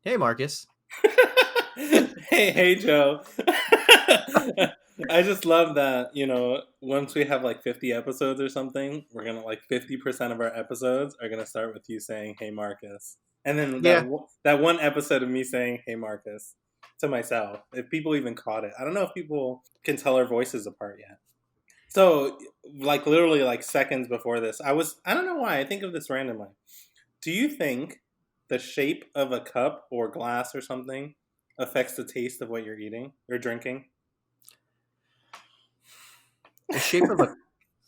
Hey, Marcus. Hey, Joe. I just love that, once we have like 50 episodes or something, we're gonna like 50% of our episodes are gonna start with you saying, "Hey, Marcus." And then Yeah, that one episode of me saying, "Hey, Marcus," to myself. If people even caught it. I don't know if people can tell our voices apart yet. So, like literally like seconds before this, I don't know why I think of this randomly. Do you think the shape of a cup or glass or something affects the taste of what you're eating or drinking? the shape of a.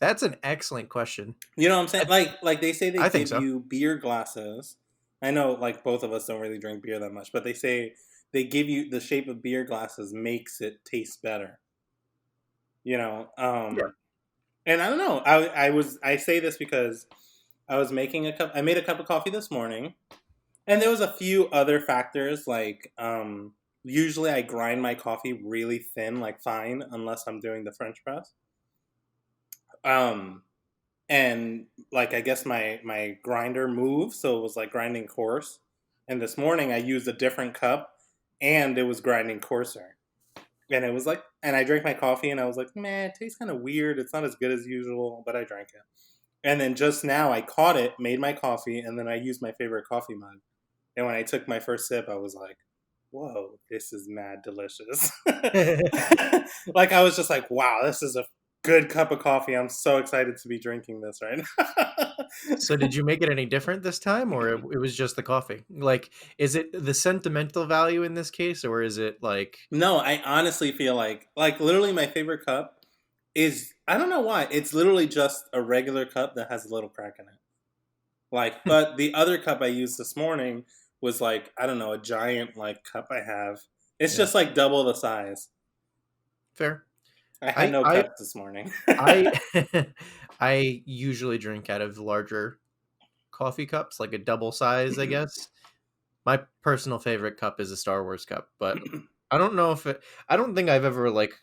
That's an excellent question. You know what I'm saying? I, Like they say they I think give so. you beer glasses. I know like both of us don't really drink beer that much, but they say they give you the shape of beer glasses makes it taste better. You know, Yeah. and I don't know. I say this because I made a cup of coffee this morning. And there was a few other factors like usually I grind my coffee really thin, like fine, unless I'm doing the French press. Um, and like I guess my grinder moved, so it was like grinding coarse. And this morning I used a different cup, and it was grinding coarser. And it was like, and I drank my coffee, and I was like, man, it tastes kind of weird. It's not as good as usual, but I drank it. And then just now I caught it, made my coffee, and then I used my favorite coffee mug. And when I took my first sip, I was like, whoa, this is mad delicious. Like, I was just like, wow, this is a good cup of coffee. I'm so excited to be drinking this right now. So, did you make it any different this time, or it was just the coffee? Like, is it the sentimental value in this case, or is it like, No, I honestly feel like literally my favorite cup is, I don't know why, it's literally just a regular cup that has a little crack in it. Like, hmm, but the other cup I used this morning was like, I don't know, a giant like cup I have. It's yeah, just like double the size. fair? I had I, no I, cups this morning. I, I usually drink out of larger coffee cups, like a double size, I guess. My personal favorite cup is a Star Wars cup, but I don't know if it. I don't think I've ever like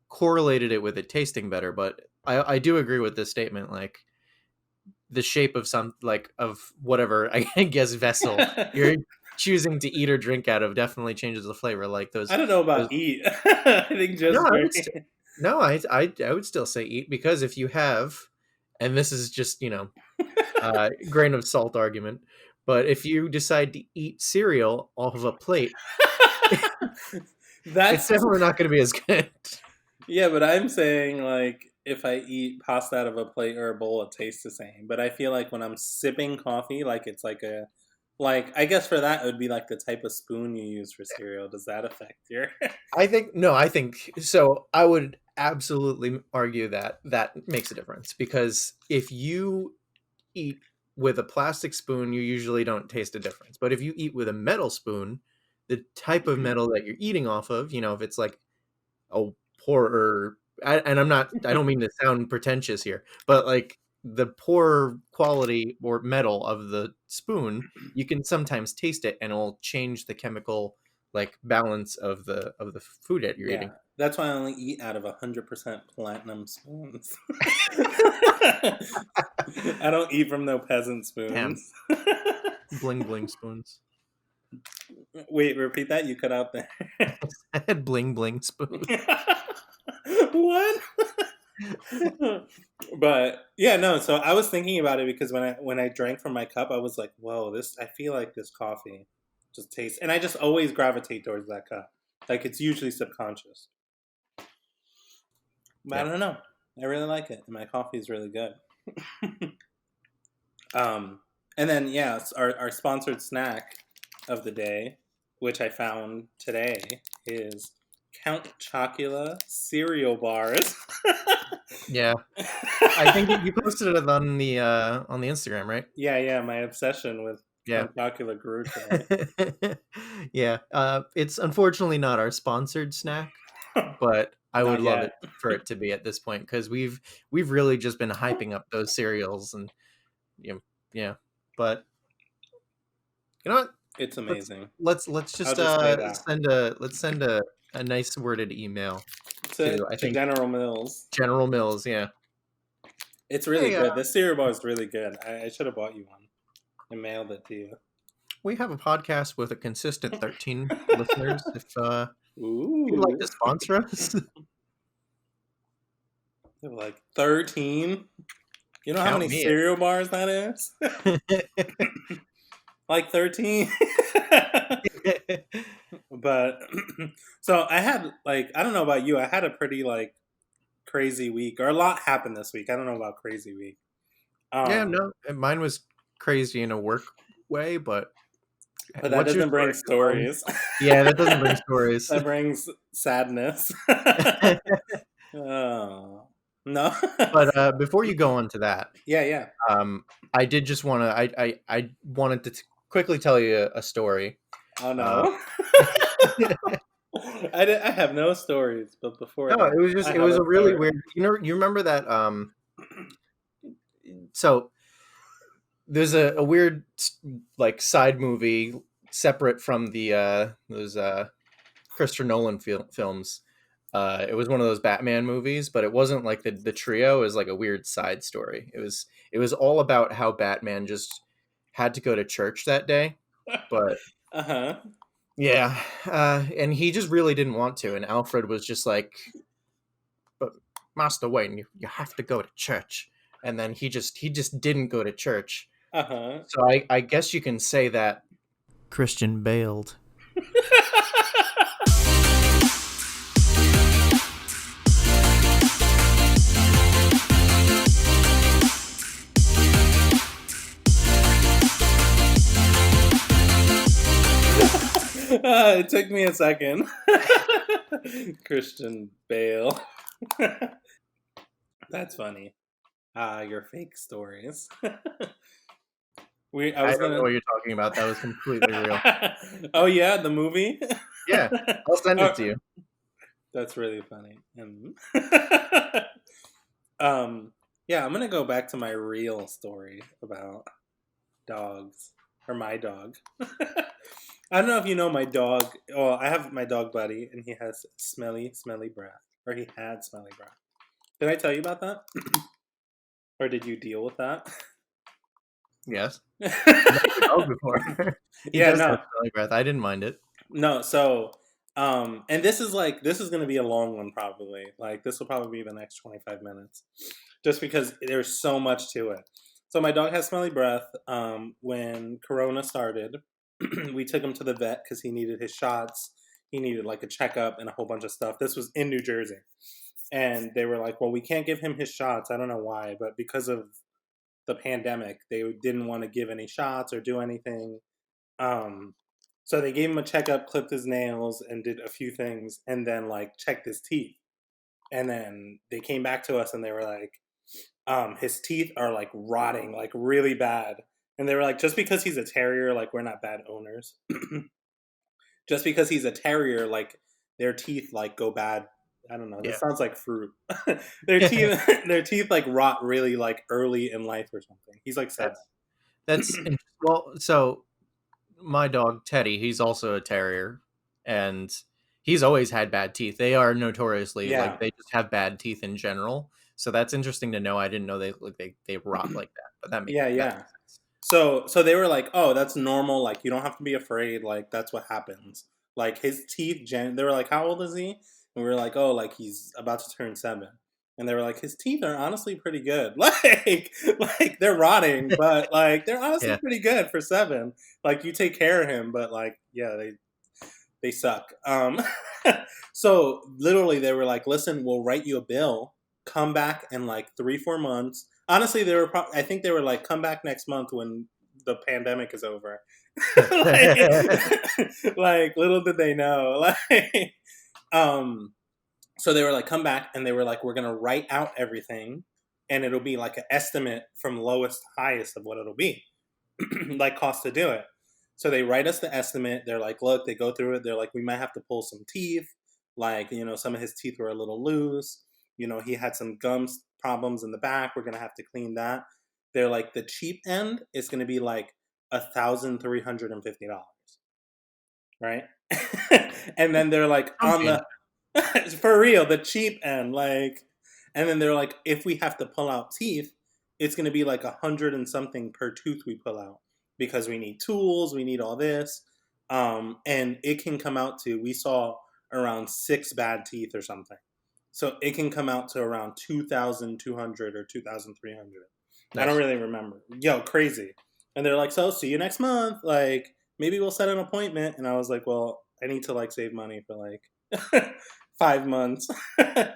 correlated it with it tasting better, but I do agree with this statement. Like the shape of some like of whatever I guess vessel you're choosing to eat or drink out of definitely changes the flavor. Like I those don't know those. about eat. I think No, just I drink. would. No, I would still say eat because if you have, and this is just grain of salt argument, but if you decide to eat cereal off of a plate, it's That's definitely not going to be as good. yeah, but I'm saying like if I eat pasta out of a plate or a bowl, it tastes the same. But I feel like when I'm sipping coffee, like it's like I guess for that it would be like the type of spoon you use for cereal. Does that affect your? I think no, I think so. I would absolutely argue that that makes a difference because if you eat with a plastic spoon, you usually don't taste a difference. But if you eat with a metal spoon, the type of metal that you're eating off of, if it's like a poorer, and I don't mean to sound pretentious here, but like the poor quality or metal of the spoon, you can sometimes taste it and it'll change the chemical like balance of the food that you're Yeah, eating. that's why I only eat out of 100% platinum spoons. I don't eat from no peasant Damn, spoons. bling bling spoons. Wait, repeat that. You cut out there. I had bling bling spoon. What? But yeah, no. So I was thinking about it because when I drank from my cup, I was like, "Whoa, this! I feel like this coffee just tastes." And I just always gravitate towards that cup. Like it's usually subconscious. But I Yeah. don't know. I really like it, and my coffee is really good. um, and then yeah, our sponsored snack of the day, which I found today, is Count Chocula cereal bars. Yeah. I think you posted it on the Instagram, right? Yeah, yeah, my obsession with Yeah. Count Chocula grew today. Yeah. It's unfortunately not our sponsored snack, but I would Not love yet. it for it to be at this point because we've really just been hyping up those cereals and you know, yeah. But you know what? It's Let's amazing. let's I'll just just say that. send a nice worded email to I To think General Mills. General Mills. Yeah. It's really Hey, good. This cereal bar is really good. I should have bought you one and mailed it to you. We have a podcast with a consistent 13 listeners. If you'd like Ooh. to sponsor us, They were like 13. You know how count many me cereal bars that is? in. Like 13. But so I had like, I don't know about you, I had a pretty like crazy week, or a lot happened this week. I don't know about crazy week. Yeah, Um, no, mine was crazy in a work way, but but that what's your doesn't bring story? 'Cause mine, stories. yeah, that doesn't bring stories. That brings sadness. Oh. No. But before you go on to that, Yeah, yeah. um, I did just want to. I wanted to quickly tell you a story. Oh Uh, no. I have no stories, but before no, that, I it have was a a really story. weird. You remember that? So there's a weird like side movie separate from the those Christopher Nolan films. It was one of those Batman movies, but it wasn't like the trio. It was like a weird side story. It was all about how Batman just had to go to church that day, but Uh-huh. yeah, and he just really didn't want to. And Alfred was just like, "But Master Wayne, you have to go to church." And then he just didn't go to church. Uh-huh. So I guess you can say that Christian bailed. It took me a second. Christian Bale. That's funny. Your fake stories. I I was don't know gonna. what you're talking about. That was completely real. Oh yeah, the movie. Yeah, I'll send it Oh, to you. that's really funny. Um, yeah, I'm gonna go back to my real story about dogs, or my dog. I don't know if you know my dog. Well, I have my dog Buddy, and he has smelly, smelly breath, or he had smelly breath. Did I tell you about that, or did you deal with that? Yes. Met your dog before. He Yeah, does have no, smelly breath. I didn't mind it. no. So, and this is gonna be a long one probably. Like this will probably be the next 25 minutes, just because there's so much to it. So my dog has smelly breath. When Corona started, we took him to the vet because he needed his shots. He needed like a checkup and a whole bunch of stuff. This was in New Jersey. And they were like, well, we can't give him his shots. I don't know why, but because of the pandemic, they didn't want to give any shots or do anything. Um, so they gave him a checkup, clipped his nails, and did a few things, and then like checked his teeth. And then they came back to us and they were like, his teeth are like rotting, like really bad. And they were like, just because he's a terrier, like we're not bad owners. Just because he's a terrier, like their teeth like go bad. I don't know. This Yeah. sounds like fruit. Their teeth, their teeth like rot really like early in life or something. He's like 7. That's well. So my dog Teddy, he's also a terrier, and he's always had bad teeth. They are notoriously like Yeah, they just have bad teeth in general. So that's interesting to know. I didn't know they rot like that, but yeah, that yeah. makes sense. So they were like, oh, that's normal. Like you don't have to be afraid. Like that's what happens. Like his teeth, they were like, how old is he? And we were like, oh, like he's about to turn 7. And they were like, his teeth are honestly pretty good. Like they're rotting, but like they're honestly Yeah. pretty good for 7. Like you take care of him, but like yeah, they suck. So literally they were like, listen, we'll write you a bill. Come back in like 3-4 months. Honestly, they were. I think they were like, come back next month when the pandemic is over. like, like little did they know. Like, um, so they were like, come back, and they were like, we're gonna write out everything, and it'll be like an estimate from lowest to highest of what it'll be, like cost to do it. So they write us the estimate. They're like, look, they go through it. They're like, we might have to pull some teeth. Like, some of his teeth were a little loose. He had some gums problems in the back. We're going to have to clean that. They're like, the cheap end is going to be like $1,350, right? And then they're like, I'm on change. the, for real, the cheap end, like, and then they're like, if we have to pull out teeth, it's going to be like 100 and something per tooth we pull out. because we need tools, we need all this. And it can come out to, we saw around 6 bad teeth or something. So it can come out to around 2,200 or 2,300. I don't Nice. really remember. Yo, crazy. And they're like, so see you next month. Like, maybe we'll set an appointment. And I was like, well, I need to like save money for like 5 months. Yeah,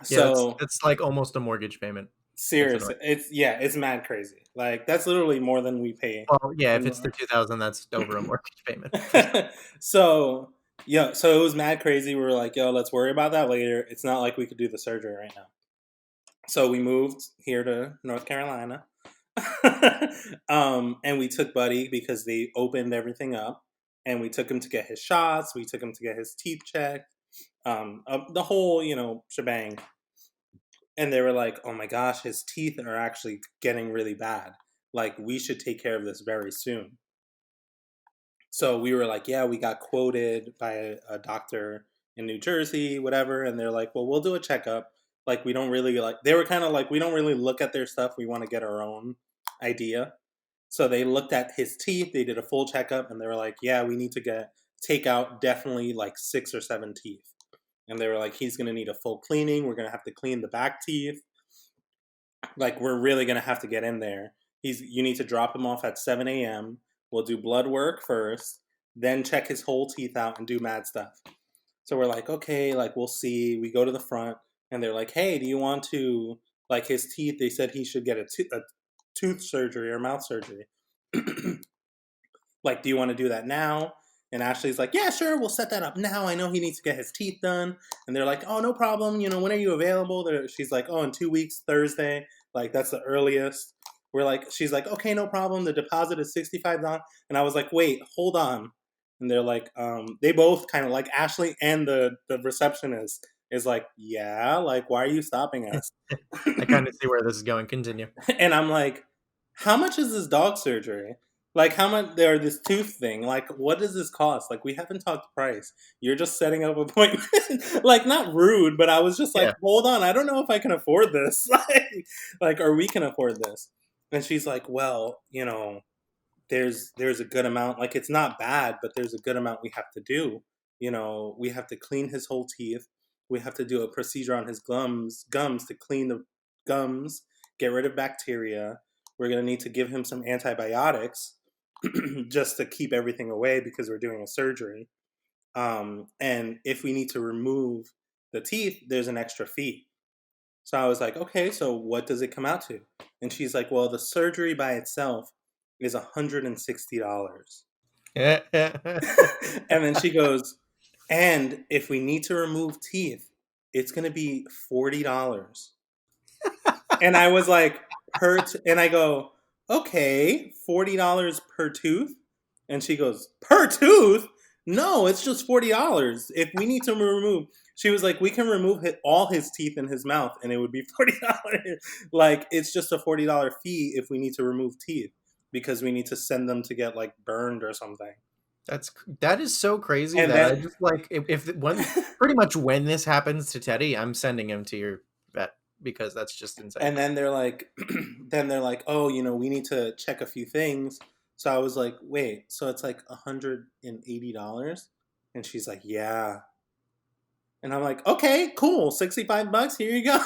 So that's like almost a mortgage payment. That's seriously, annoying. it's mad crazy. Like that's literally more than we pay Well, yeah, if in it's the the 2000, that's over a mortgage payment for sure. so yeah, so it was mad crazy. We were like, yo, let's worry about that later. It's not like we could do the surgery right now. So we moved here to North Carolina. And we took Buddy because they opened everything up, and we took him to get his shots. We took him to get his teeth checked, the whole shebang. And they were like, "Oh my gosh, his teeth are actually getting really bad. Like we should take care of this very soon." So we were like, "Yeah, we got quoted by a doctor in New Jersey, whatever." And they're like, "Well, we'll do a checkup. Like we don't really like." They were kind of like, "We don't really look at their stuff. We want to get our own idea." So they looked at his teeth. They did a full checkup, and they were like, "Yeah, we need to take out definitely like 6 or 7 teeth." And they were like, "He's gonna need a full cleaning. We're gonna have to clean the back teeth. Like we're really gonna have to get in there. You need to drop him off at 7 a.m. We'll do blood work first, then check his whole teeth out and do mad stuff." So we're like, okay, like we'll see. We go to the front, and they're like, "Hey, do you want to like his teeth?" They said he should get a tooth surgery or mouth surgery. Like, do you want to do that now? And Ashley's like, "Yeah, sure, we'll set that up now. I know he needs to get his teeth done." And they're like, "Oh, no problem. When are you available?" She's like, "Oh, in 2 weeks, Thursday. Like, that's the earliest." She's like, "Okay, no problem. The deposit is $65." And I was like, "Wait, hold on." And they're like, they both kind of like Ashley and the receptionist is like, "Yeah, like, why are you stopping us?" I kind of see where this is going. Continue. And I'm like, how much is this dog surgery? Like, how much there this tooth thing? Like, what does this cost? Like, we haven't talked price. You're just setting up appointment. Like, not rude, but I was just like, Yeah. hold on, I don't know if I can afford this. Or we can afford this. And she's like, well, there's a good amount. Like, it's not bad, but there's a good amount we have to do. We have to clean his whole teeth. We have to do a procedure on his gums to clean the gums, get rid of bacteria. We're gonna need to give him some antibiotics just to keep everything away because we're doing a surgery. And if we need to remove the teeth, there's an extra fee. So I was like, okay, so what does it come out to? And she's like, well, the surgery by itself is $160. And then she goes, and if we need to remove teeth, it's going to be $40. And I was like, and I go, okay, $40 per tooth. And she goes, per tooth? No, it's just $40. If we need to remove, she was like, we can remove all his teeth in his mouth, and it would be $40. Like it's just a $40 fee if we need to remove teeth because we need to send them to get like burned or something. That is so crazy And that I then just like if when pretty much when this happens to Teddy, I'm sending him to your vet because that's just insane. and then they're like oh, we need to check a few things. So I was like, wait, so it's like $180? And she's like, yeah. And I'm like, okay, cool, $65, here you go.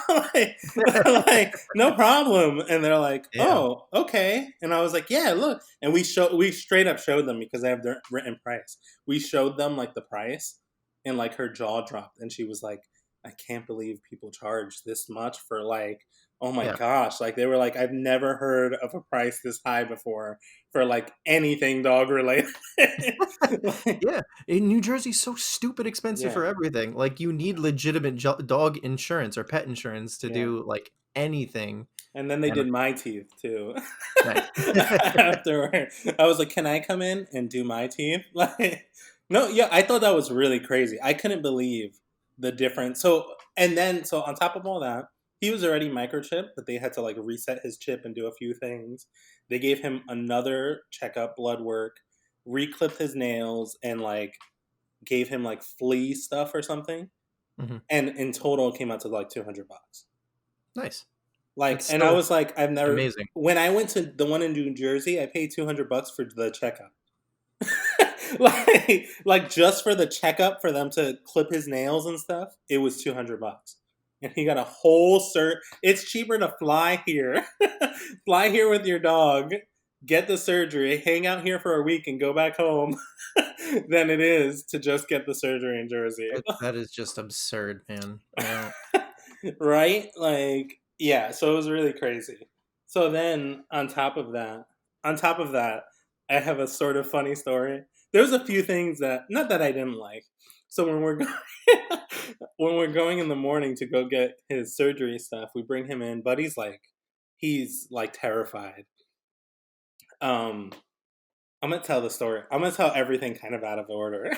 Like, no problem. And they're like, Damn. oh, okay. And I was like, yeah, look. And we straight up showed them because they have their written price. We showed them like the price, and like her jaw dropped, and she was like, I can't believe people charge this much for like, oh my Yeah. gosh. Like they were like, I've never heard of a price this high before for like anything dog related. Like, Yeah. In New Jersey, so stupid expensive yeah, for everything. Like you need legitimate dog insurance or pet insurance to yeah. do like anything. And then they And did my teeth too. nice. Afterward, I was like, "Can I come in and do my teeth?" Like, no, yeah, I thought that was really crazy. I couldn't believe the difference. So on top of all that, he was already microchipped, but they had to like reset his chip and do a few things. They gave him another checkup, blood work, reclipped his nails, and like gave him like flea stuff or something. Mhm. And in total, it came out to like $200. Nice. Like, That's and I still was like, I've never. amazing. When I went to the one in New Jersey, I paid $200 for the checkup. Like just for the checkup for them to clip his nails and stuff, it was $200, and he got a whole It's cheaper to fly here, fly here with your dog, get the surgery, hang out here for a week, and go back home, than it is to just get the surgery in Jersey. That is just absurd, man. I don't. Right? Like, yeah, so it was really crazy. So then on top of that, I have a sort of funny story. There's a few things that not that I didn't like. So when we're going when we're going in the morning to go get his surgery stuff, we bring him in. Buddy's like he's like terrified. Um I'm gonna tell the story. I'm gonna tell everything kind of out of order.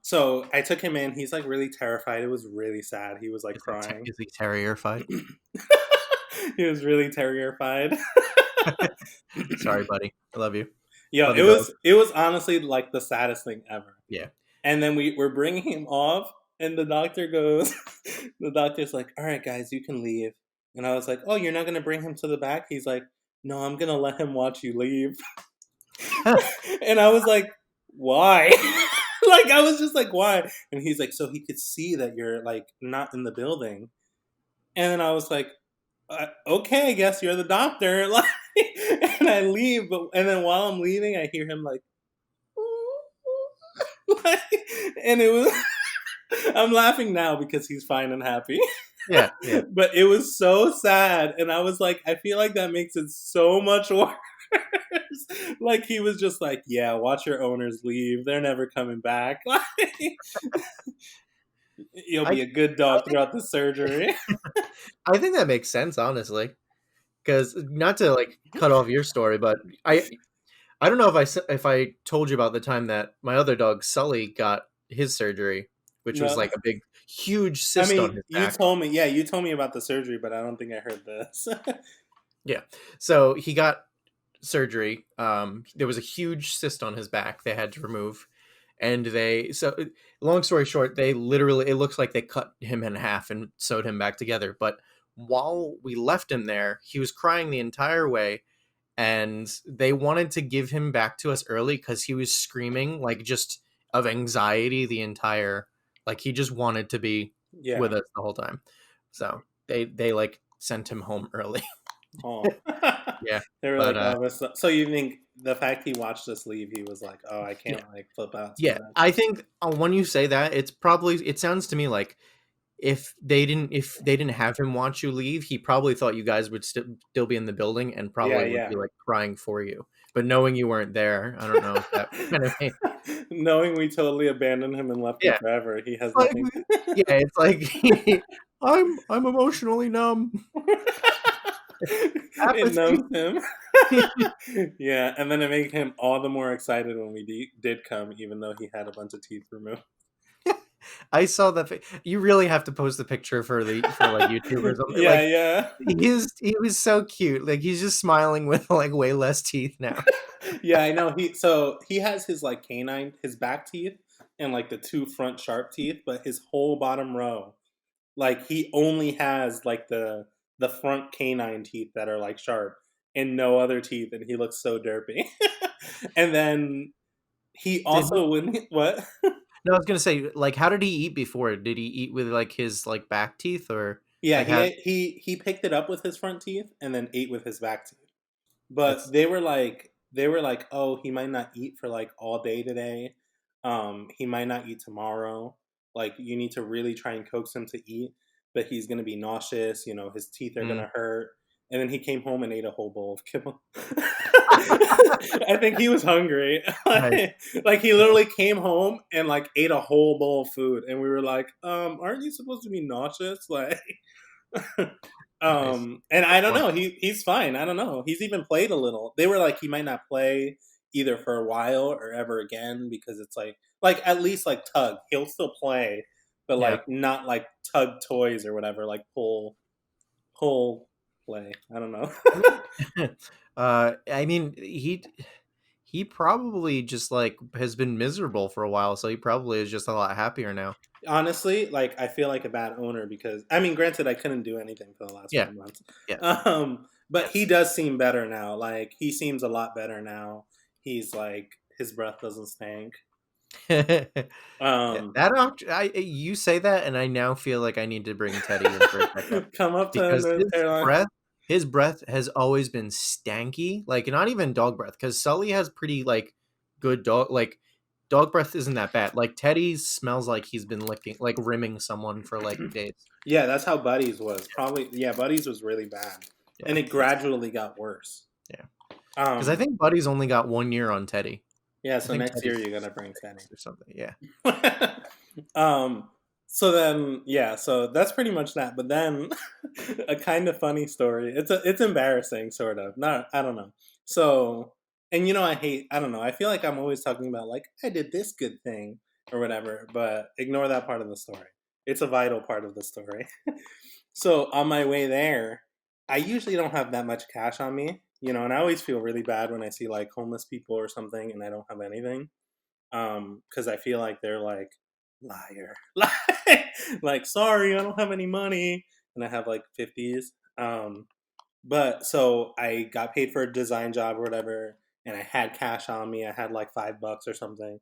So I took him in. He's like really terrified. It was really sad. He was like crying. Is he terrified? He was really terrified. Sorry, buddy. I love you. Yo, Love you, dog. it was honestly like the saddest thing ever. Yeah. And then we're bringing him off, and the doctor goes, the doctor's like, "All right, guys, you can leave." And I was like, "Oh, you're not gonna bring him to the back?" He's like, "No, I'm gonna let him watch you leave." And I was like, "Why?" Like I was just like, "Why?" And he's like, "So he could see that you're like not in the building." And then I was like, "Okay, I guess you're the doctor." Like, and I leave, but and then while I'm leaving, I hear him like, like and it was. I'm laughing now because he's fine and happy. Yeah, yeah. But it was so sad, and I was like, I feel like that makes it so much worse. Like he was just like, "Yeah, watch your owners leave. They're never coming back. Like, you'll I be a good I dog think throughout the surgery." I think that makes sense, honestly. Because not to like cut off your story, but I don't know if I told you about the time that my other dog Sully got his surgery, which was No, like a big, huge I cyst on mean his you back. told me, yeah, you told me about the surgery, but I don't think I heard this. Yeah, so he got surgery. There was a huge cyst on his back they had to remove, and long story short, they literally it looks like they cut him in half and sewed him back together. But while we left him there, he was crying the entire way, and they wanted to give him back to us early because he was screaming like just of anxiety the entire like he just wanted to be with Yeah. us the whole time. So they like sent him home early. Oh. Yeah, They were but like, "Oh, this." So you think the fact he watched us leave, he was like, "Oh, I yeah, can't like flip out too yeah. much." I think when you say that, it sounds to me like if they didn't have him watch you leave, he probably thought you guys would still be in the building and Yeah, probably would yeah. be like crying for you. But knowing you weren't there, I don't know if that kind of Knowing we totally abandoned him and left him yeah. forever, he It's has like nothing. yeah, it's like I'm emotionally numb. It Apathy. numbs him. Yeah, and then it made him all the more excited when we did come, even though he had a bunch of teeth removed. I saw that. You really have to post the picture for like YouTube or something. Yeah, Like yeah. he was so cute. Like he's just smiling with like way less teeth now. Yeah, I know. He has his like canine, his back teeth, and like the two front sharp teeth, but his whole bottom row, like he only has like the front canine teeth that are like sharp and no other teeth, and he looks so derpy. And then he Did he? also what? No, I was gonna say, like, how did he eat before? Did he eat with like his like back teeth or Yeah, like how? he picked it up with his front teeth and then ate with his back teeth. But That's they were like, "Oh, he might not eat for like all day today. He might not eat tomorrow. Like you need to really try and coax him to eat, but he's gonna be nauseous. You know, his teeth are mm. gonna hurt." And then he came home and ate a whole bowl of kibble. I think he was hungry. Nice. Like he literally came home and like ate a whole bowl of food, and we were like, aren't you supposed to be nauseous?" Like, Nice. and I That's don't funny. know. He's fine. I don't know. He's even played a little. They were like he might not play either for a while or ever again because it's like at least like tug. He'll still play, but Yeah. like not like tug toys or whatever. Like pull play. I don't know. I mean, I mean, he probably just like has been miserable for a while, so he probably is just a lot happier now. Honestly, like I feel like a bad owner because I mean, granted, I couldn't do anything for the last Yeah, 4 months. yeah. But he does seem better now. Like he seems a lot better now. He's like his breath doesn't stink. Yeah, Um, you say that, and I now feel like I need to bring Teddy in for a checkup come up to him because and hairline. his breath has always been stanky, like not even dog breath. Because Sully has pretty like good dog breath isn't that bad. Like Teddy smells like he's been licking, like rimming someone for like days. Yeah, that's how Buddies was. Probably, yeah, Buddies was really bad, Yeah, and it gradually got worse. yeah. Because I Um, think Buddy's only got 1 year on Teddy. yeah, I so think next year Teddy's you're gonna bring Teddy. 6 or something. Yeah. um, so then, yeah, so that's pretty much that. But then, a kind of funny story. It's embarrassing, sort of. Not, I don't know. So, and I don't know. I feel like I'm always talking about like I did this good thing or whatever, but ignore that part of the story. It's a vital part of the story. So on my way there, I usually don't have that much cash on me, and I always feel really bad when I see like homeless people or something and I don't have anything. Because I feel like they're like liar, like sorry, I don't have any money, and I have like 50s. But so I got paid for a design job or whatever, and I had cash on me. I had like $5 or something,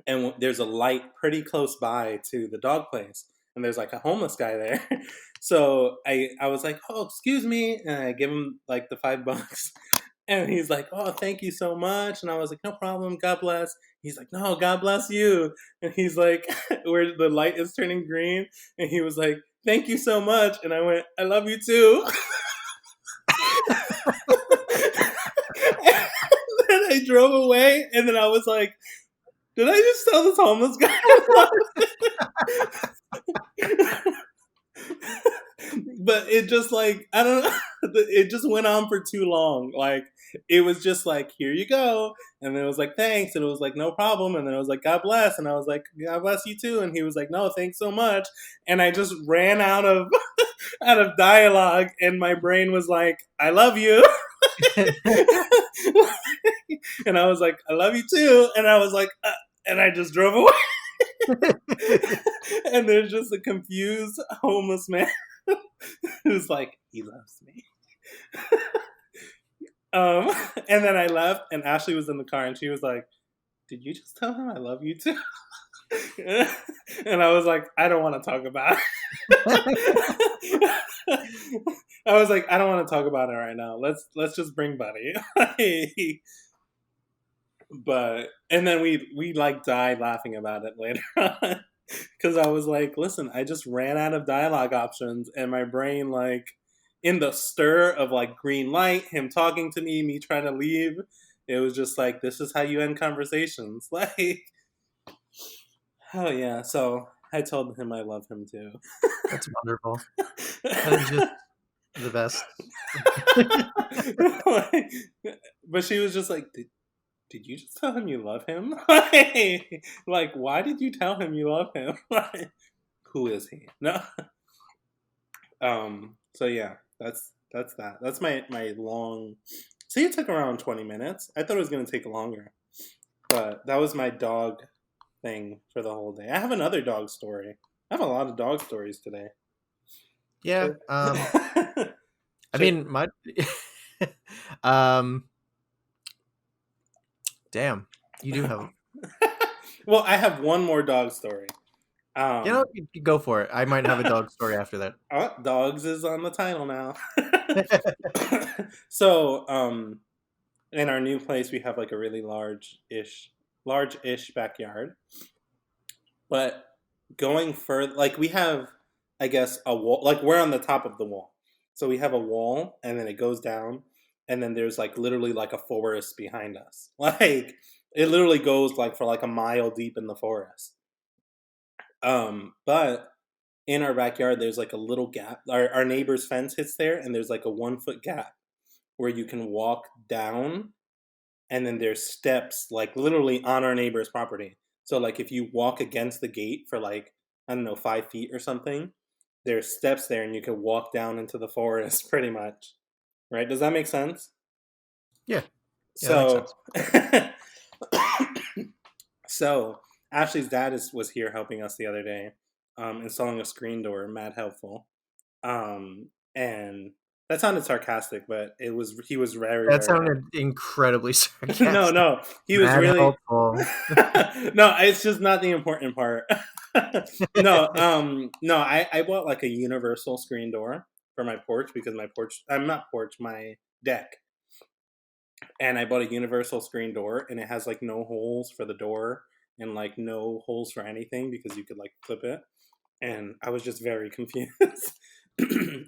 and there's a light pretty close by to the dog place, and there's like a homeless guy there. So I was like, oh, excuse me, and I give him like the $5. And he's like, oh, thank you so much. And I was like, no problem, God bless. He's like, no, God bless you. And he's like, where the light is turning green, and he was like, thank you so much. And I went, I love you too. And then I drove away, and then I was like, did I just tell this homeless guy I love him? But it just like I don't know, it just went on for too long. Like it was just like, here you go, and then it was like thanks, and it was like no problem, and then it was like God bless, and I was like God bless you too, and he was like no thanks so much, and I just ran out of out of dialogue, and my brain was like I love you. And I was like I love you too, and I was like and I just drove away. And there's just a confused homeless man who's like he loves me. Um, and then I left, and Ashley was in the car, and she was like, "Did you just tell him I love you too?" And I was like, "I don't want to talk about it." I was like, "I don't want to talk about it right now. Let's just bring Buddy." But and then we like died laughing about it later on because I was like, "Listen, I just ran out of dialogue options, and my brain like." In the stir of like green light, him talking to me trying to leave, it was just like this is how you end conversations. Like, oh yeah. So I told him I love him too. That's wonderful. That is just the best. Like, but she was just like, did you just tell him you love him? Like, why did you tell him you love him? Like, who is he? No. So yeah, that's that. That's my long. See, it took around 20 minutes. I thought it was gonna take longer, but that was my dog thing for the whole day. I have another dog story. I have a lot of dog stories today. Yeah. I Should- mean, my um, damn, you do have. well, I have one more dog story. You go for it. I might have a dog story after that. Dogs is on the title now. So, in our new place, we have like a really large-ish backyard. But going further, like we have, I guess, a wall. Like we're on the top of the wall, so we have a wall, and then it goes down, and then there's like literally like a forest behind us. Like it literally goes like for like a mile deep in the forest. But in our backyard, there's like a little gap. Our neighbor's fence hits there, and there's like a 1 foot gap where you can walk down, and then there's steps like literally on our neighbor's property. So like if you walk against the gate for like I don't know 5 feet or something, there's steps there, and you can walk down into the forest pretty much. Right? Does that make sense? Yeah, yeah, that makes So, sense. so Ashley's dad was here helping us the other day, installing a screen door. Mad helpful. And that sounded sarcastic, but he was very, That very sounded incredibly no, sarcastic. no, he was Mad really helpful. no. It's just not the important part. No, no. I bought like a universal screen door for my porch because my porch. I'm not porch. My deck, and I bought a universal screen door, and it has like no holes for the door and like no holes for anything because you could like flip it. And I was just very confused.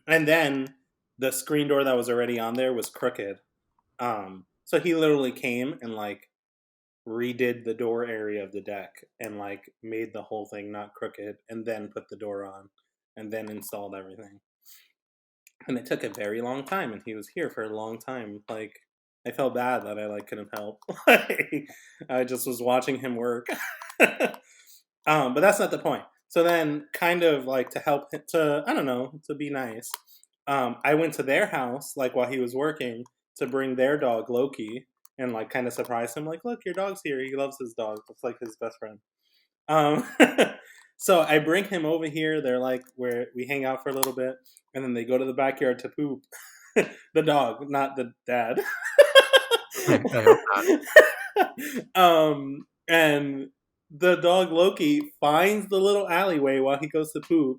And then the screen door that was already on there was crooked. So he literally came and like redid the door area of the deck and like made the whole thing not crooked and then put the door on and then installed everything. And it took a very long time and he was here for a long time. Like I felt bad that I like couldn't help. Like, I just was watching him work. But that's not the point. So then kind of like to help to I don't know, to be nice. I went to their house like while he was working to bring their dog Loki and like kind of surprise him like look your dog's here, he loves his dog, it's like his best friend. um, so I bring him over here, they're like where we hang out for a little bit and then they go to the backyard to poop. The dog, not the dad. I hope not. And the dog Loki finds the little alleyway while he goes to poop.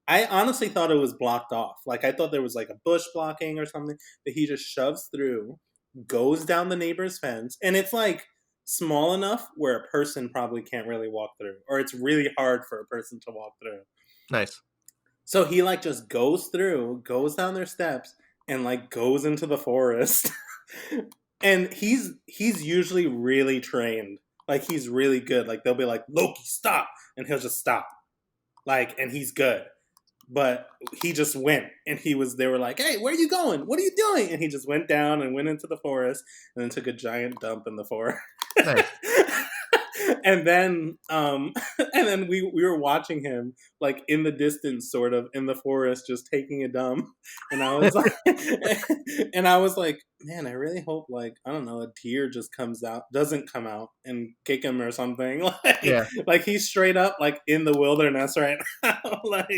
I honestly thought it was blocked off. Like I thought there was like a bush blocking or something, but he just shoves through, goes down the neighbor's fence, and it's like small enough where a person probably can't really walk through, or it's really hard for a person to walk through. Nice. So he like just goes through, goes down their steps, and like goes into the forest. And he's usually really trained. Like he's really good. Like they'll be like, Loki, stop, and he'll just stop. Like, and he's good. But he just went and they were like, hey, where are you going? What are you doing? And he just went down and went into the forest and then took a giant dump in the forest. Nice. And then and then we were watching him like in the distance sort of in the forest just taking a dump. And I was like and I was like, man, I really hope like I don't know, a deer just doesn't come out and kick him or something. Yeah. Like he's straight up like in the wilderness right now. Like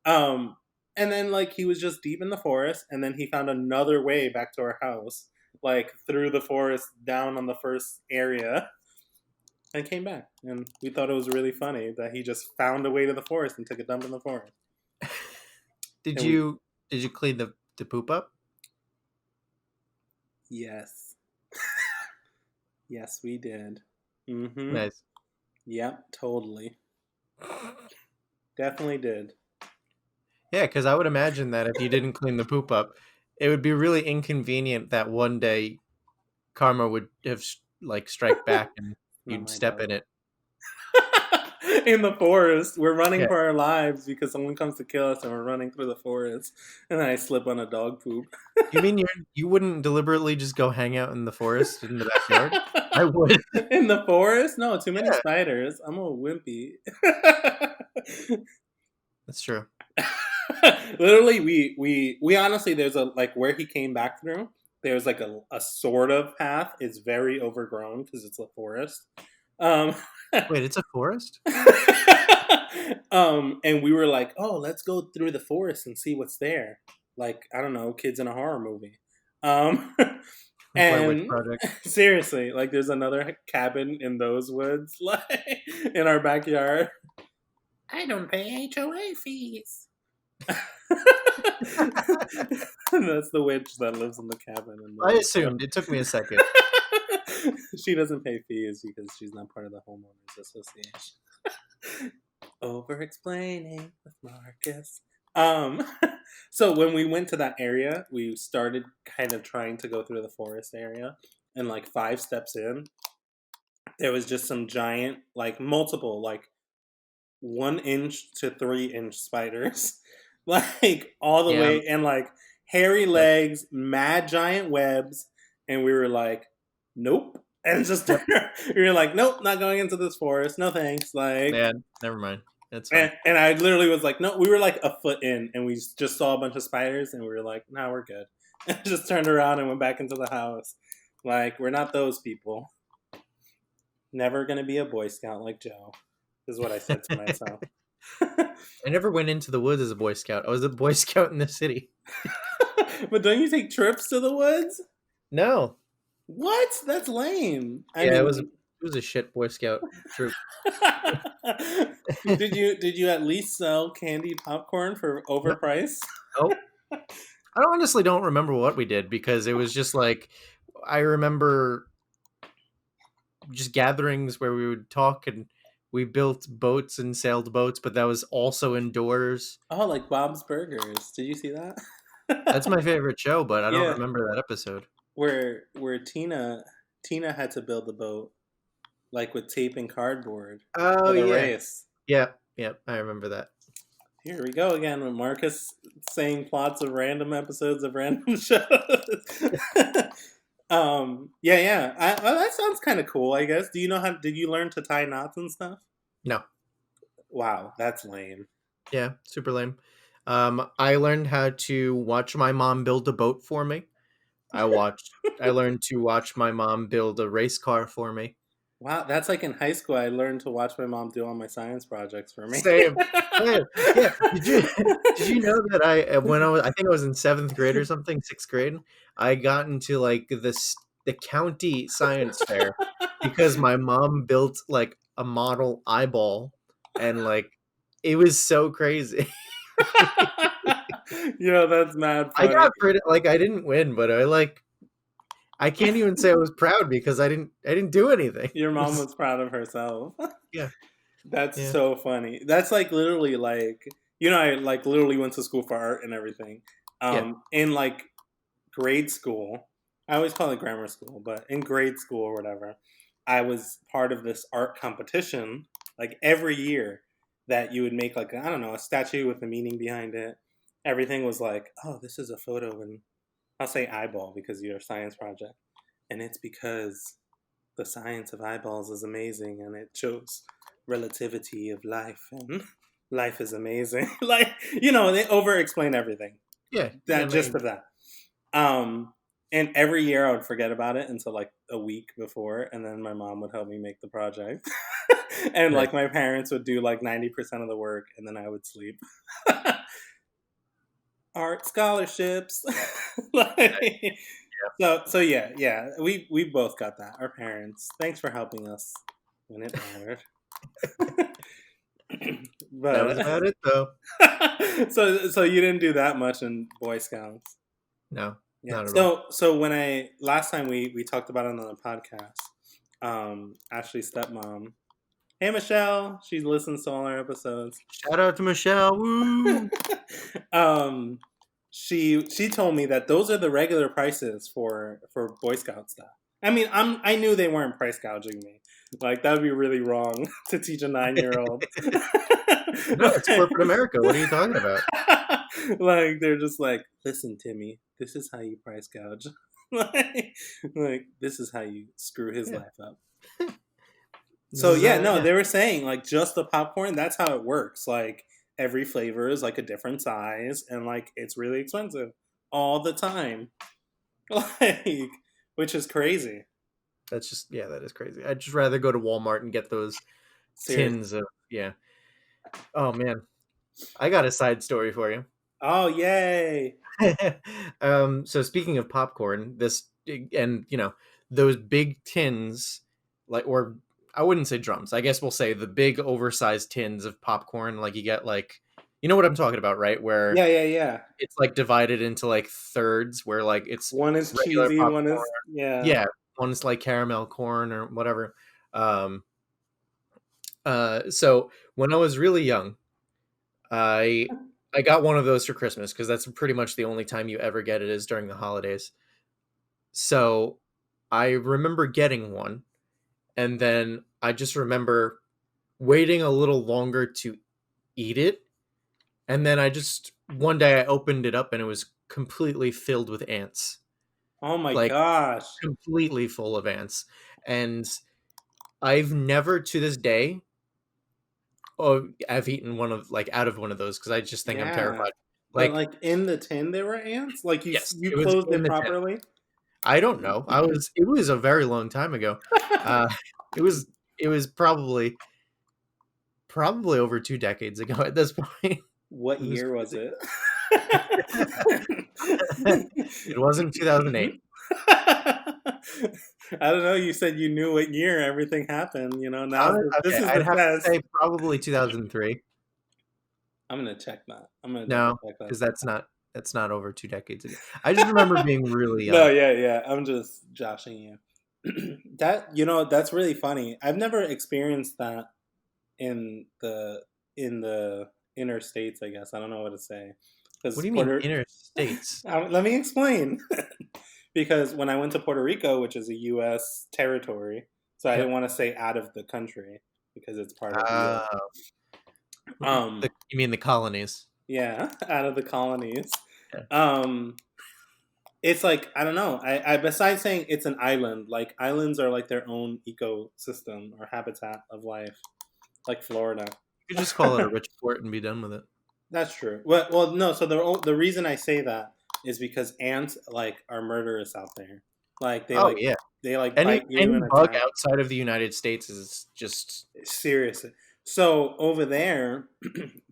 and then like he was just deep in the forest and then he found another way back to our house, like through the forest down on the first area and came back. And we thought it was really funny that he just found a way to the forest and took a dump in the forest. Did And you clean the poop up? yes. Yes, we did. Mm-hmm. Nice. Yep, totally. Definitely did. Yeah, because I would imagine that if you didn't clean the poop up, it would be really inconvenient that one day karma would have like strike back and Not you'd my step dog. in it. In the forest. We're running Yeah. for our lives because someone comes to kill us and we're running through the forest. And then I slip on a dog poop. You mean you wouldn't deliberately just go hang out in the forest in the backyard? I would. In the forest? No, too many Yeah, spiders. I'm a wimpy. that's true. Literally, we honestly, there's a like where he came back through. There's like a sort of path. It's very overgrown because it's a forest. Um, Wait, it's a forest? and we were like, oh, let's go through the forest and see what's there. Like I don't know, kids in a horror movie. Um, Blair Witch and Project. seriously, like there's another cabin in those woods, like in our backyard. I don't pay HOA fees. That's the witch that lives in the cabin. I assumed. It took me a second. She doesn't pay fees because she's not part of the homeowners association. Over explaining with Marcus. Um, so when we went to that area, we started kind of trying to go through the forest area, and like 5 steps in, there was just some giant, like multiple, like 1 inch to 3 inch spiders, like all the Yeah. way, and like hairy legs, mad giant webs, and we were like, nope. And just we were like, nope, not going into this forest. No thanks. Like, Yeah, never mind. That's fine. and I literally was like, no. We were like a foot in, and we just saw a bunch of spiders, and we were like, no, we're good. And just turned around and went back into the house. Like, we're not those people. Never gonna be a Boy Scout like Joe, is what I said to myself. I never went into the woods as a Boy Scout. I was a Boy Scout in the city. But don't you take trips to the woods? No. What? That's lame. I Yeah, mean, it was a shit Boy Scout troop. did you at least sell candied popcorn for No. overpriced? Nope. I honestly don't remember what we did because it was just like I remember just gatherings where we would talk and we built boats and sailed boats, but that was also indoors. Oh, like Bob's Burgers. Did you see that? That's my favorite show, but I don't Yeah, remember that episode. where Tina had to build the boat like with tape and cardboard Oh for the yeah. race. Yeah, yeah, I remember that. Here we go again with Marcus saying plots of random episodes of random shows. Yeah, yeah. Well, that sounds kind of cool. I guess. Do you know how? Did you learn to tie knots and stuff? No. Wow, that's lame. Yeah, super lame. I learned how to watch my mom build a boat for me. I learned to watch my mom build a race car for me. Wow, that's like in high school. I learned to watch my mom do all my science projects for me. Same. Same. Yeah. Did you know that when I think I was in 7th grade or something, 6th grade, I got into like the county science fair because my mom built like a model eyeball and like it was so crazy. Yeah, that's mad I funny. got pretty like I didn't win, but I can't even say I was proud because I didn't do anything. Your mom was proud of herself. Yeah. That's Yeah. so funny. That's like literally like I like literally went to school for art and everything. Yeah. In like grade school, I always call it grammar school, but in grade school or whatever, I was part of this art competition like every year that you would make like I don't know, a statue with a meaning behind it. Everything was like, oh, this is a photo and I'll say eyeball because you're a science project. And it's because the science of eyeballs is amazing and it shows relativity of life and life is amazing. Like, they over explain everything. Yeah. Yeah, That gist of that. Um and every year I would forget about it until like a week before, and then my mom would help me make the project. And nice. like my parents would do like 90% of the work and then I would sleep. Art scholarships. Like, so yeah, yeah. We both got that. Our parents. Thanks for helping us when it mattered. That was But about it though. so you didn't do that much in Boy Scouts. No, Yeah. not at all. So when I last time we talked about it on the podcast, Ashley's stepmom. Hey Michelle, she listens to all our episodes. Shout out to Michelle. Woo! um she told me that those are the regular prices for Boy Scout stuff. I mean, I knew they weren't price gouging me. Like that would be really wrong to teach a 9-year-old. No, it's corporate America. What are you talking about? Like they're just like, listen, Timmy, this is how you price gouge. like this is how you screw his Yeah. life up. This So is, yeah, no, yeah. they were saying like just the popcorn. That's how it works. Like every flavor is like a different size, and like it's really expensive all the time. Like, which is crazy. That's just that is crazy. I'd just rather go to Walmart and get those Seriously. tins of Oh man, I got a side story for you. Oh yay! So speaking of popcorn, and those big tins, like or I wouldn't say drums. I guess we'll say the big oversized tins of popcorn. Like you get like you know what I'm talking about, right? Where Yeah, yeah, yeah. it's like divided into like thirds, where like it's One is regular cheesy, one popcorn. is yeah. Yeah, one's like caramel corn or whatever. Um, so when I was really young, I I got one of those for Christmas because that's pretty much the only time you ever get it is during the holidays. So I remember getting one, and then I just remember waiting a little longer to eat it, and then I just one day I opened it up and it was completely filled with ants, Oh my like gosh. completely full of ants, and I've never to this day I've eaten one of like out of one of those because I just think I'm Yeah. terrified. But Like like in the tin there were ants? Like yes, you it was closed in it the tin. properly? I don't know. It was a very long time ago. Uh, it was it was probably over 2 decades ago at this point. What It was year was crazy. it? It wasn't 2008. I don't know. You said you knew what year everything happened. Now this Okay, is I'd the have to test. say probably 2003. I'm gonna check that. I'm gonna double No, check that. because that's not over 2 decades ago. I just remember being really No, young. yeah, yeah. I'm just joshing you. That's really funny. I've never experienced that in the inner states. I guess I don't know what to say What because do you mean interstates? Let me explain. Because when I went to Puerto Rico, which is a U.S. territory, so I didn't Yep. want to say out of the country because it's part of the Uh, U.S. Um, you mean the colonies? yeah, out of the colonies. Yeah. Um, it's like I don't know. I besides saying it's an island, like islands are like their own ecosystem or habitat of life, like Florida. You could just call it a rich port and be done with it. That's true. Well, no. So the reason I say that is because ants like are murderous out there. Like Oh yeah. they like Any bite you any and bug attack. outside of the United States is just Seriously. So over there,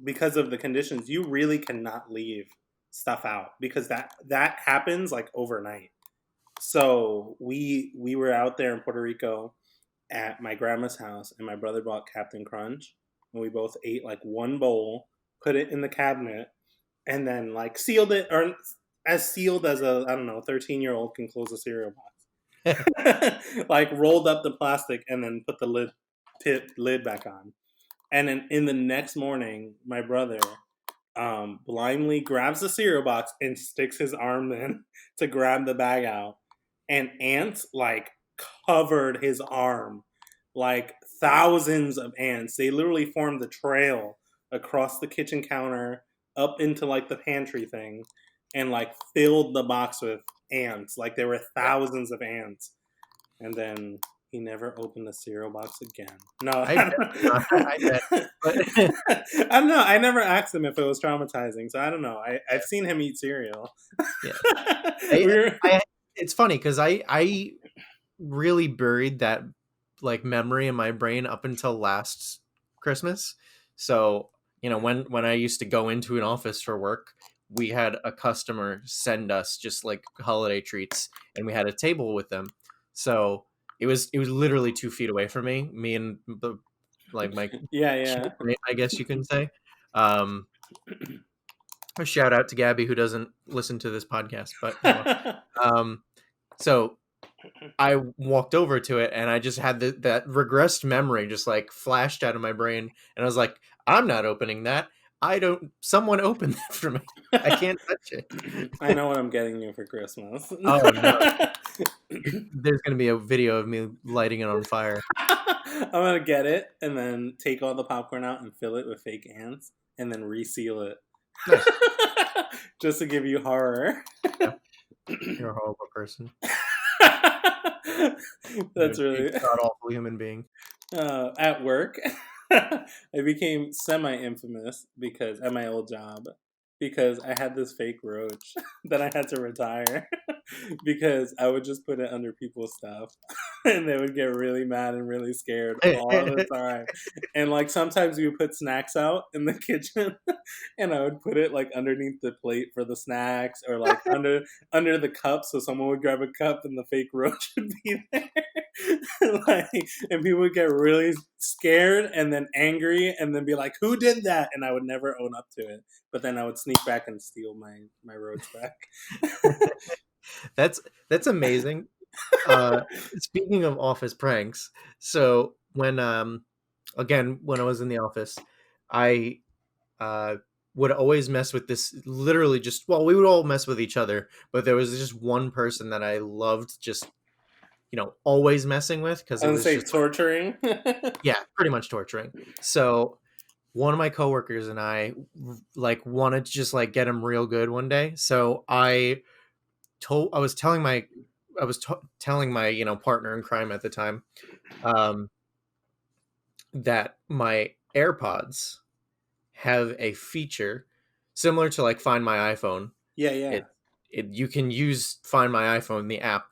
because of the conditions, you really cannot leave stuff out because that happens like overnight. So we were out there in Puerto Rico at my grandma's house, and my brother bought Captain Crunch, and we both ate like one bowl, put it in the cabinet, and then like sealed it, or as sealed as a I don't know 13-year-old can close a cereal box. Like rolled up the plastic and then put the lid back on. And then in the next morning, my brother blindly grabs the cereal box and sticks his arm in to grab the bag out. And ants like covered his arm, like thousands of ants. They literally formed the trail across the kitchen counter up into like the pantry thing and like filled the box with ants. Like there were thousands of ants. And then he never opened the cereal box again. No, I bet not. I bet. But I don't know. I never asked him if it was traumatizing, so I don't know. I've seen him eat cereal. yeah. we I, were, I it's funny because I really buried that like memory in my brain up until last Christmas. So, when I used to go into an office for work, we had a customer send us just like holiday treats and we had a table with them. So it was literally 2 feet away from me and the like my yeah, yeah. shipmate, I guess you can say. Um a shout out to Gabby who doesn't listen to this podcast, but um so I walked over to it and I just had that regressed memory just like flashed out of my brain. And I was like, I'm not opening that. Someone opened that for me. I can't touch it. I know what I'm getting you for Christmas. Oh no. There's going to be a video of me lighting it on fire. I'm gonna get it and then take all the popcorn out and fill it with fake ants and then reseal it. Nice. Just to give you horror. Yeah. You're a horrible person. That's You're really a god awful human being. at work. I became semi-infamous because at my old job because I had this fake roach that I had to retire because I would just put it under people's stuff and they would get really mad and really scared all the time. And like sometimes we would put snacks out in the kitchen and I would put it like underneath the plate for the snacks or like under the cup so someone would grab a cup and the fake roach would be there. Like, and people would get really scared and then angry and then be like, "Who did that?" And I would never own up to it. But then I would sneak back and steal my roach back. That's amazing. Speaking of office pranks, so when I was in the office, I would always mess with this literally just well, we would all mess with each other, but there was just one person that I loved just always messing with because it was Unsafe just like torturing. yeah, pretty much torturing. So one of my coworkers and I like wanted to just like get him real good one day. So I was telling my partner in crime at the time um that my AirPods have a feature similar to like Find My iPhone. Yeah, yeah. It you can use Find My iPhone, the app,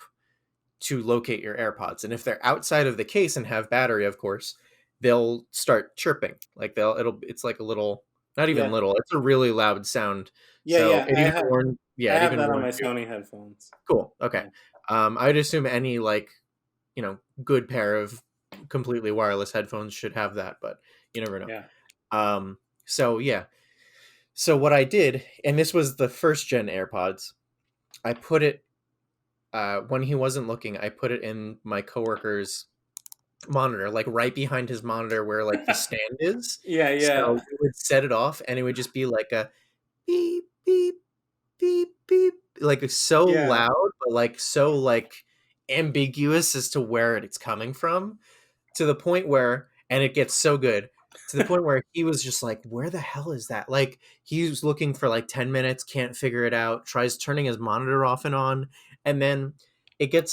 to locate your AirPods. And if they're outside of the case and have battery, of course, they'll start chirping. Like it's like a little, not even Yeah. little, it's a really loud sound. Yeah, So yeah. it even warned, I yeah, it have even that on warned my you. Sony headphones. Cool. Okay. Yeah. I'd assume any like, good pair of completely wireless headphones should have that, but you never know. Yeah. So yeah. So what I did, and this was the first gen AirPods, I put it when he wasn't looking, I put it in my coworker's monitor, like right behind his monitor where like the stand is. Yeah, So yeah. we would set it off and it would just be like a beep beep beep beep, like so Yeah. loud, but like so like ambiguous as to where it's coming from, to the point where, and it gets so good to the point where he was just like, where the hell is that? Like he was looking for like 10 minutes, can't figure it out, tries turning his monitor off and on, and then it got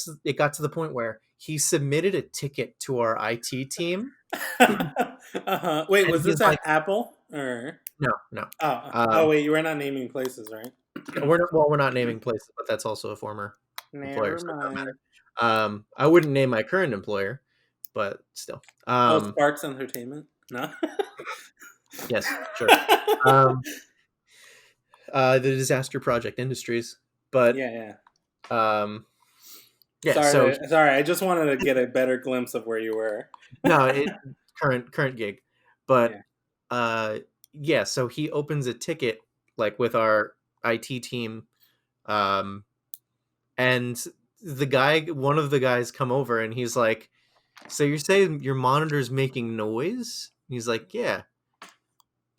to the point where he submitted a ticket to our IT team. Uh-huh. Wait, And was he's this like, at Apple or no, no. oh wait, you were not naming places, right? We're not naming places, but that's also a former employer, Never so it doesn't mind. matter. I wouldn't name my current employer, but still. Oh, Sparks Entertainment? No. Yes, sure. Um, the Disaster Project Industries, but Yeah, yeah. um, yeah. So Sorry, I just wanted to get a better glimpse of where you were. no, it current gig, but Yeah. uh, yeah. So he opens a ticket like with our IT team, um, and one of the guys come over and he's like, "So you're saying your monitor's making noise?" He's like, "Yeah."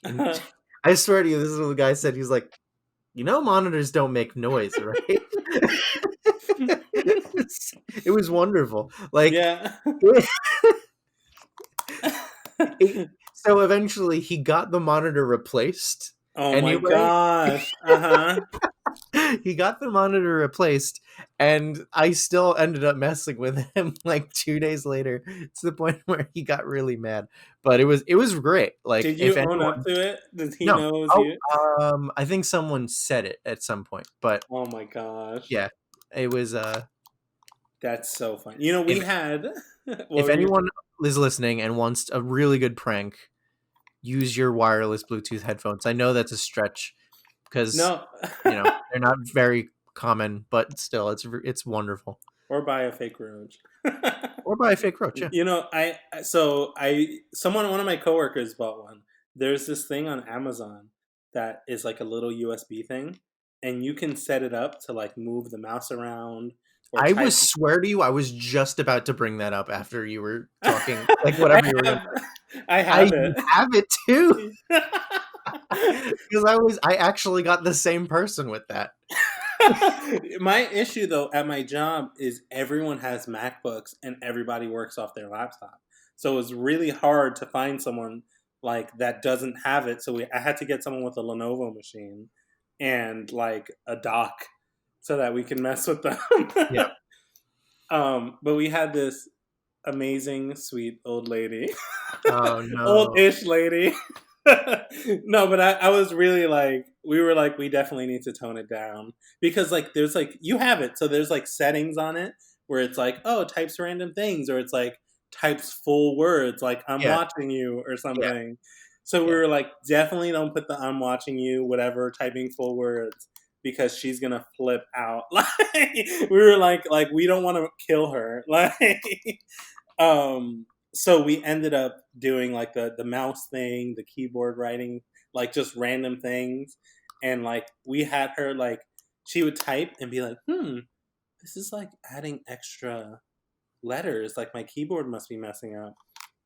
And I swear to you, this is what the guy said. He's like, monitors don't make noise, right? It was wonderful. Like, Yeah. it, so eventually he got the monitor replaced Oh my anyway. gosh. Uh-huh. He got the monitor replaced, and I still ended up messing with him like 2 days later to the point where he got really mad. But it was great. Like Did if you own up anyone, to it? Does he no, know it was oh, you? I think someone said it at some point, but Oh my gosh. yeah, it was. That's so fun. You know, we If had what if were you anyone is listening and wants a really good prank, use your wireless Bluetooth headphones. I know that's a stretch because No. they're not very common, but still, it's wonderful. Or buy a fake roach. Or buy a fake roach. Yeah, You know, one of my coworkers bought one. There's this thing on Amazon that is like a little USB thing, and you can set it up to like move the mouse around or I type. was swear to you, I was just about to bring that up after you were talking, like I whatever you were gonna. have, I I have it. have it too because I actually got the same person with that. My issue though at my job is everyone has MacBooks and everybody works off their laptop. So it's really hard to find someone like that doesn't have it. So I had to get someone with a Lenovo machine and like a dock so that we can mess with them. Yeah. But we had this amazing, sweet old lady, Oh no. old-ish lady. No, but I was really like, we were like, we definitely need to tone it down because like, there's like, you have it, so there's like settings on it where it's like, oh, it types random things, or it's like types full words, like I'm Yeah. watching you or Yeah. something. So we Yeah. were like, definitely don't put the I'm watching you, whatever, typing full words because she's gonna flip out. Like we were like we don't want to kill her. Like so we ended up doing like the mouse thing, the keyboard writing, like just random things, and like we had her like she would type and be like, this is like adding extra letters, like my keyboard must be messing up,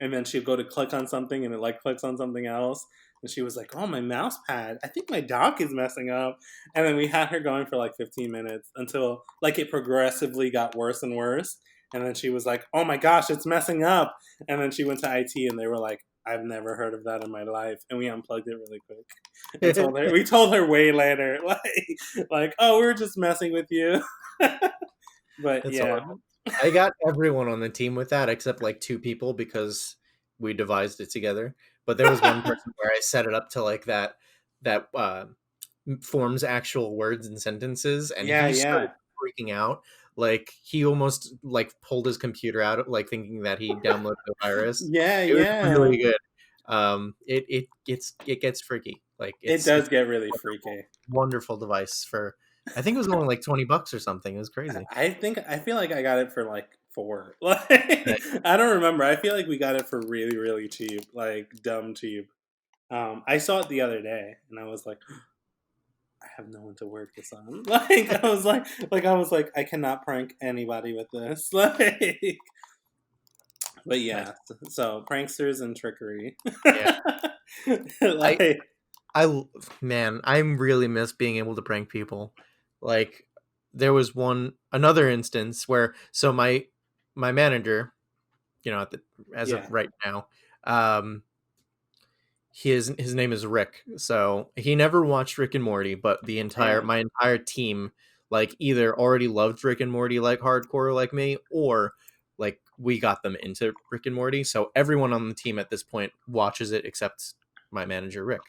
and then she'd go to click on something and it like clicks on something else, and she was like, oh, my mouse pad, I think my dock is messing up, and then we had her going for like 15 minutes until like it progressively got worse and worse, and then she was like, oh my gosh, it's messing up, and then she went to IT and they were like, I've never heard of that in my life, and we unplugged it really quick and told her way later, like oh, we were just messing with you. But That's yeah. horrible. I got everyone on the team with that except like two people because we devised it together. But there was one person where I set it up to like that forms actual words and sentences, and Yeah, he started yeah. freaking out. Like he almost like pulled his computer out, like thinking that he downloaded the virus. Yeah, It was yeah. really good. It gets freaky. Like It it's does get really wonderful, freaky. wonderful device for. I think it was only like $20 or something. It was crazy. I feel like I got it for like 4. Like Right. I don't remember. I feel like we got it for really, really cheap, like dumb cheap. I saw it the other day, and I was like, I have no one to work this on. Like I was like, I cannot prank anybody with this. Like, but Nice. yeah. So pranksters and trickery. Yeah. I Like, I man, I really miss being able to prank people. Like there was another instance where my manager, as of yeah, right now, um his name is Rick. So he never watched Rick and Morty, but yeah. my entire team like either already loved Rick and Morty like hardcore like me, or like we got them into Rick and Morty. So everyone on the team at this point watches it except my manager Rick.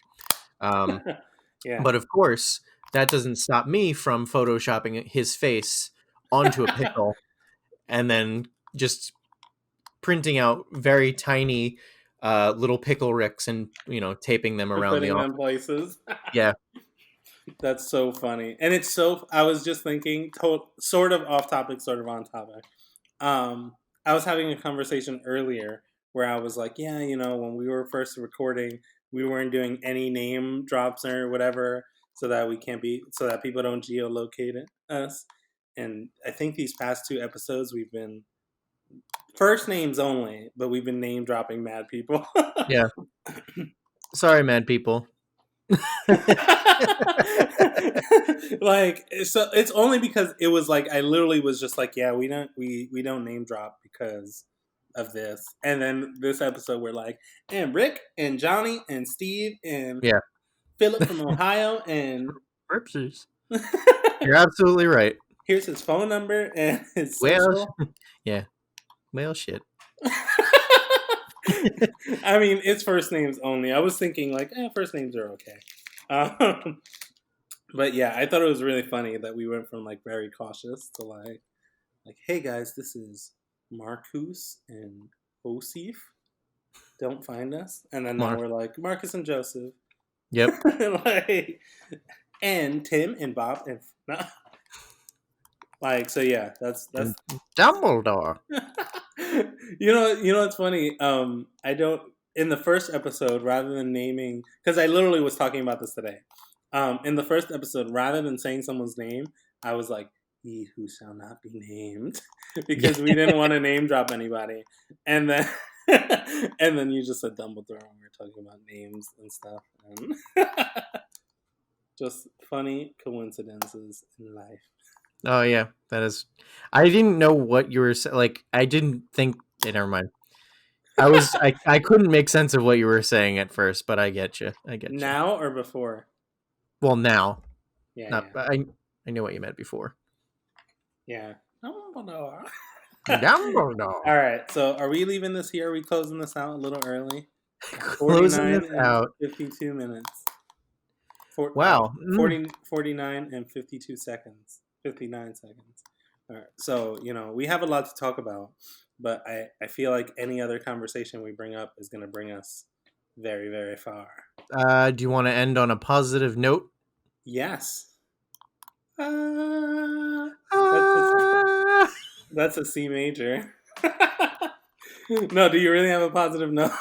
Um, Yeah. but of course, that doesn't stop me from photoshopping his face onto a pickle and then just printing out very tiny little pickle ricks and taping them And around the putting them office. places. Yeah, That's so funny. And it's so, I was just thinking, sort of off topic, sort of on topic. I was having a conversation earlier where I was like, yeah, when we were first recording, we weren't doing any name drops or whatever so that people don't geolocate us. And I think these past 2 episodes, we've been first names only, but we've been name dropping mad people. yeah. Sorry, mad people. Like, so it's only because it was like I literally was just like, yeah, we don't name drop because of this. And then this episode we're like, and Rick and Johnny and Steve and Yeah. Philip from Ohio and Whoopsies. You're absolutely right. here's his phone number and his Well, social. yeah. Well, shit. I mean, it's first names only. I was thinking like, first names are okay. But yeah, I thought it was really funny that we went from like very cautious to like, hey guys, this is Marcus and Osif. Don't find us. And then now we're like Marcus and Joseph. Yep. Like, and Tim and Bob and like, so yeah, that's Dumbledore. you know what's funny? I don't, in the first episode, rather than naming, because I literally was talking about this today. In the first episode, rather than saying someone's name, I was like, he who shall not be named, because we didn't want to name drop anybody. And then and then you just said Dumbledore when we were talking about names and stuff. And just funny coincidences in life. Oh yeah, that is. I didn't know what you were saying. Like I didn't think. Never mind. I couldn't make sense of what you were saying at first, but I get you. Now or before? Well, now. Yeah, Not. yeah. I knew what you meant before. Yeah. Dumbledore. Dumbledore. All right. So, are we leaving this here? Are we closing this out a little early? Closing this out. 52 minutes. Wow. 49 and 52 seconds. 59 seconds. All right. So, we have a lot to talk about, but I feel like any other conversation we bring up is going to bring us very, very far. Do you want to end on a positive note? Yes. That's a C major. No, do you really have a positive note?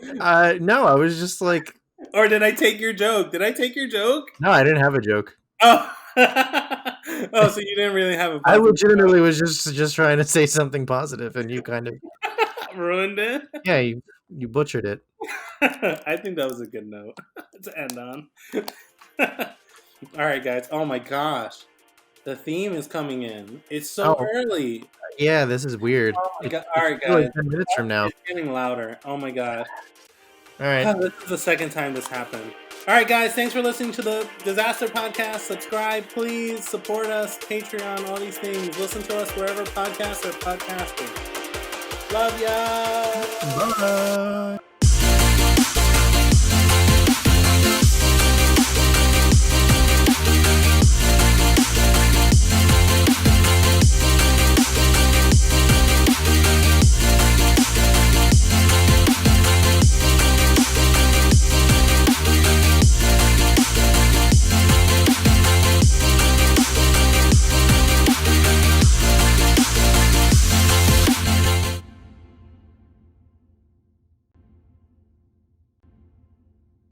No, I was just like. Or did I take your joke? Did I take your joke? No, I didn't have a joke. Oh, oh, so you didn't really have a. I legitimately was just trying to say something positive, and you kind of ruined it. Yeah, you butchered it. I think that was a good note to end on. All right, guys. Oh my gosh, the theme is coming in. It's so early. Yeah, this is weird. Oh my god. All right, guys. Like 10 minutes from now. It's getting louder. Oh my god. All right. This is the second time this happened. All right, guys. Thanks for listening to the Disaster Podcast. Subscribe, please. Support us. Patreon. All these things. Listen to us wherever podcasts are podcasting. Love ya. Bye.